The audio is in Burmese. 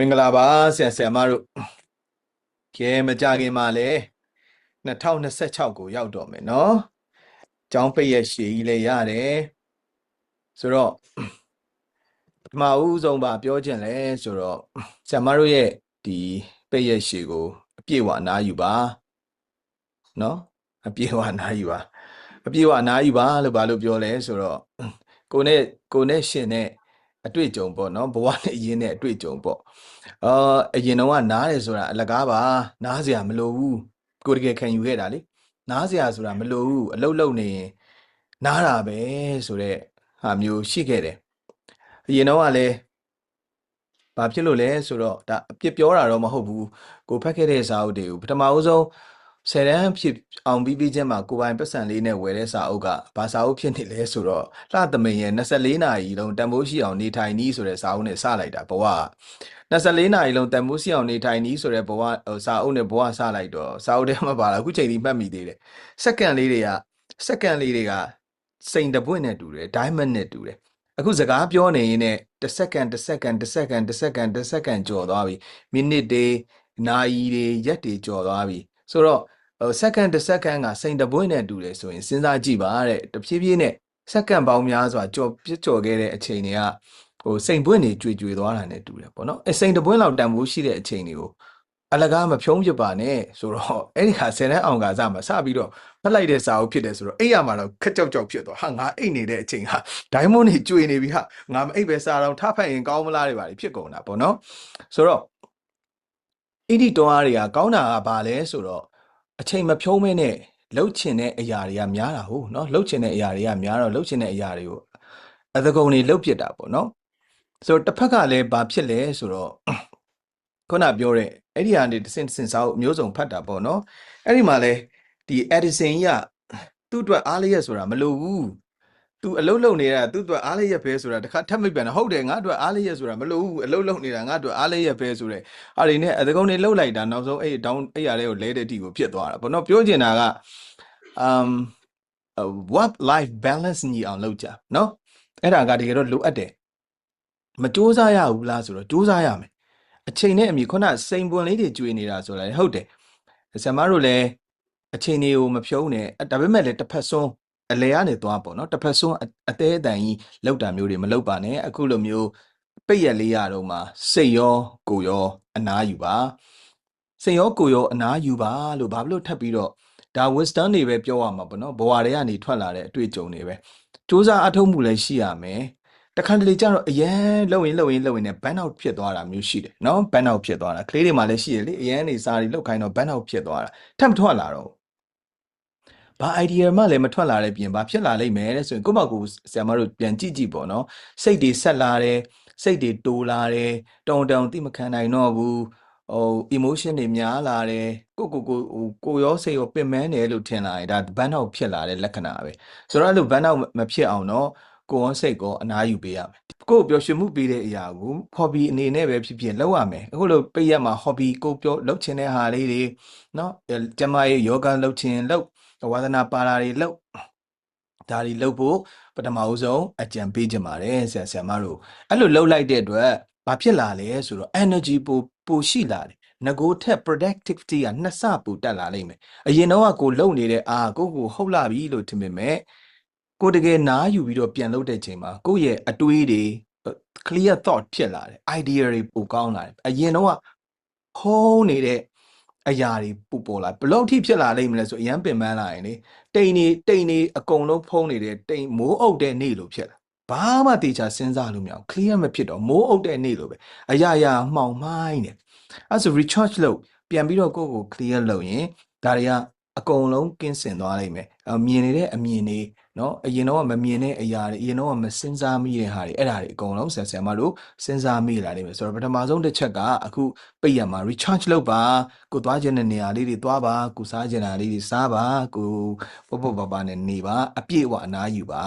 မင်္ဂလာပါဆရာမတို့ကဲမကြခင်မှာလေ2026ကိုရောက်တော့မယ်နော်ကျောင်းပိတ်ရက်ရှည်ကြီးလည်းရတယ်ဆိုတော့ပထမဦးဆုံးပါပြောချင်လဲဆိုတော့ဆရာမတို့ရဲ့ဒီပိတ်ရက်ရှည်ကိုအပြည့်အဝအနားယူပါနော်အပြည့်အဝအနားယူပါလို့ဘာလို့ပြောလဲဆိုတော့ကိုနဲ့ရှင်နဲ့အတွေ့အကြုံပေါ့နော်ဘဝနဲ့အရင်နဲ့အတွေ့အကြုံပေါ့အရင်တော့ကနားတယ်ဆိုတာအလကားပါနားစရာမလိုဘူးကိုတကယ်ခံယူခဲ့တာလေနားစရာဆိုတာမလိုဘူးအလုတ်လုတ်နေရင်နားတာပဲဆိုတဲ့ဟာမျိုးရှိခဲ့တယ်အရင်တော့ကလည်းဘာဖြစ်လို့လဲဆိုတော့ဒါအပြစ်ပြောတာတော့မဟုတ်ဘူးကိုဖတ်ခဲ့တဲ့စာအုပ်တွေကိုပထမဦးဆုံး10တန်းဖြစ်အောင်ပြီးချင်းမှာကိုပိုင်ပတ်စံလေးနဲ့ဝယ်တဲ့စာအုပ်ကဘာစာအုပ်ဖြစ်နေလဲဆိုတော့လှသမင်ရဲ့24နာရီလုံးတန်ဖိုးရှိအောင်နေထိုင်နည်းဆိုတဲ့စာအုပ်နဲ့စလိုက်တာဘဝ24နာရီလုံးတန်ဖိုးရှိအောင်နေထိုင်နည်းဆိုတဲ့ဘဝစာအုပ်နဲ့ဘဝစလိုက်တော့စာအုပ်ထဲမှာပါလာအခုချိန်ထိမှတ်မိသေးတယ်စက္ကန့်လေးတွေကစိန်တပွင့်နဲ့တူတယ် diamond နဲ့တူတယ်အခုစကားပြောနေရင်တစ်စက္ကန့်ကြော်သွားပြီမိနစ်တွေနာရီတွေရက်တွေကြော်သွားပြီဆိုတော့စက္ကန့်တစ်စက္ကန့်ကစိန်တပွင့်နဲ့တူတယ်ဆိုရင်စဉ်းစားကြည့်ပါတဲ့တဖြည်းဖြည်းနဲ့စက္ကန့်ပေါင်းများစွာကြော်ခဲ့တဲ့အချိန်တွေကစိန်ပွင့်တွေကြွေသွားတာနဲ့တူတယ်ပေါ့နော်စိန်တပွင့်လောက်တန်ဖိုးရှိတဲ့အချိန်တွေကိုအလကားမဖြုံးပြပါနဲ့ဆိုတော့အဲ့ဒီခါ10တန်းအောင်ကစားမှာစပြီးတော့ဖတ်လိုက်တဲ့စာအုပ်ဖြစ်တယ်ဆိုတော့အိပ်ရမှာတော့ခက်ကြောက်ဖြစ်သွားဟာငါအိပ်နေတဲ့အချိန်ဟာဒိုင်းမွန်တွေကျွေနေပြီဟာငါမအိပ်ပဲစာတော့ထဖတ်ရင်ကောင်းမလားတွေပါဖြစ်ကုန်တာပေါ့နော်ဆိုတော့အဲ့ဒီတွန်းအားတွေကကောင်းတာကဘာလဲဆိုတော့အချိန်မဖြုံးမဲနဲ့လှုပ်ချင်တဲ့အရာတွေကများတာဟုတ်နော်လှုပ်ချင်တဲ့အရာတွေကများတော့လှုပ်ချင်တဲ့အရာတွေကိုအသကုန်တွေလှုပ်ပြစ်တာပေါ့နော်ဆိုတော့တစ်ဖက်ကလည်းဘာဖြစ်လဲဆိုတော့ခုနပြောတဲ့အဲ့ဒီဟာနေတစ်စင်စာအုပ်မျိုးစုံဖတ်တာပေါ့နော်အဲ့ဒီမှာလဲဒီ Edison ကြီးကသူ့အတွက်အားလျက်ဆိုတာမလိုဘူးသူအလုတ်လုံနေတာသူ့အတွက်အားလျက်ပဲဆိုတာတခါထပ်မိတ်ပြန်တယ်ဟုတ်တယ်ငါအတွက်အားလျက်ဆိုတာမလိုဘူးအလုတ်လုံနေတာငါအတွက်အားလျက်ပဲဆိုတဲ့အားတွေနဲ့အတကုံတွေလှုပ်လိုက်တာနောက်ဆုံးအဲ့ဒေါင်းအဲ့ရတဲ့ကိုလဲတဲ့တီကိုဖြစ်သွားတာပေါ့နော်ပြောချင်တာကwork life balance ညီအောင်လုပ်ကြနော်အဲ့ဒါကတကယ်တော့လိုအပ်တယ်မစူးစမ်းရဘူးလားဆိုတော့စူးစမ်းရမယ်အချိန်နဲ့အမြခုနစိန်ပွန်လေးတွေကျွေနေတာဆိုတာဟုတ်တယ်ဆရာမတို့လည်းအချိန်တွေကိုမဖြုံးနဲ့ဒါပေမဲ့လည်းတစ်ဖက်စွန်းအလဲကနေသွားပေါ့နော်တစ်ဖက်စွန်းအသေးအတန်ကြီးလောက်တာမျိုးတွေမလောက်ပါနဲ့အခုလိုမျိုးပိတ်ရက်လေးရတော့မှစိတ်ရောကိုယ်ရောအနားယူပါစိတ်ရောကိုယ်ရောအနားယူပါလို့ဘာလို့ထပ်ပြီးတော့ဒါ wisdom တွေပဲပြောရမှာပေါ့နော်ဘဝတွေကနေထွက်လာတဲ့အတွေ့အကြုံတွေပဲစူးစမ်းအထောက်မှုလည်းရှိရမယ်တခါတလေကျတော့အရန်လှုပ်ရင်နဲ့ burn out ဖြစ်သွားတာမျိုးရှိတယ်နော် burn out ဖြစ်သွားတာကလေးတွေမှာလည်းရှိတယ်လေအရန်နေစားတွေလှုပ်ခိုင်းတော့ burn out ဖြစ်သွားတာထပ်မထွက်လာတော့ဘာ idea မှလည်းမထွက်လာတဲ့ပြင်ဘာဖြစ်လာလိမ့်မယ်တဲ့ဆိုရင်ကိုယ့်ဘက်ကိုဆရာမတို့ပြန်ကြည့်ပေါ့နော်စိတ်တွေဆက်လာတယ်စိတ်တွေတိုးလာတယ်တောင်တိမခံနိုင်တော့ဘူးemotion တွေများလာတယ်ကိုရောစိတ်ရောပင်ပန်းတယ်လို့ထင်လာရင်ဒါ burn out ဖြစ်လာတဲ့လက္ခဏာပဲဆိုတော့အဲ့လို burn out မဖြစ်အောင်တော့ကိုယ်စိတ်ကိုအနားယူပေးရမယ်ကိုယ်ပျော်ရွှင်မှုပေးတဲ့အရာကို hobby အနေနဲ့ပဲဖြစ်ဖြစ်လုပ်ရမယ်အခုလိုပိတ်ရက်မှာ hobby ကိုလုပ်ချင်တဲ့ဟာလေးတွေနော်ကျမရဲ့ yoga လုပ်ချင်လုပ်ဝါသနာပါတာတွေလုပ်ဒါတွေလုပ်ဖို့ပထမဦးဆုံးအကြံပေးချင်ပါတယ်ဆရာမတို့အဲ့လိုလုပ်လိုက်တဲ့အတွက်ဘာဖြစ်လာလဲဆိုတော့ energy ပိုရှိလာတယ်ငကိုထက် productivity ကနှစ်ဆပိုတက်လာလိမ့်မယ်အရင်တော့ကိုလုံနေတဲ့ကိုဟုတ်လာပြီလို့ထင်ပေမဲ့ကိုတကယ်နားယူပြီးတော့ပြန်လုပ်တဲ့ချိန်မှာကိုယ့်ရဲ့အတွေးတွေ clear thought ဖြစ်လာတယ် idea တွေပိုကောင်းလာတယ်အရင်တော့ဟောနေတဲ့အရာတွေပေါ်လာဘလို့ထိဖြစ်လာလိမ့်မလဲဆိုအရန်ပင်ပန်းလာရင်လေတိမ်နေအကုန်လုံးဖုံးနေတဲ့တိမ်မိုးအုပ်တဲ့နေ့လို့ဖြစ်လာဘာမှတေချာစဉ်းစားလို့မရအောင် clear မဖြစ်တော့မိုးအုပ်တဲ့နေ့လို့ပဲအရာမှောင်မိုင်းတယ်အဲဆို recharge လုပ်ပြန်ပြီးတော့ကိုယ့်ကို clear လုပ်ရင်ဒါတွေကအကုန်လုံးကင်းစင်သွားလိမ့်မယ်မြင်နေတဲ့အမြင်တွေနော်အရင်တော့မမြင်တဲ့အရာတွေအရင်တော့မစဉ်းစားမိတဲ့ဟာတွေအဲ့ဒါတွေအကုန်လုံးဆရာမတို့စဉ်းစားမိလာလိမ့်မယ်ဆိုတော့ပထမဆုံးတစ်ချက်ကအခုပိတ်ရမှာ recharge လုပ်ပါကိုသွားခြင်းတဲ့နေရာလေးတွေသွားပါကိုစားခြင်းတာလေးတွေစားပါကိုပေါ့ပါနဲ့နေပါအပြည့်အဝအနားယူပါ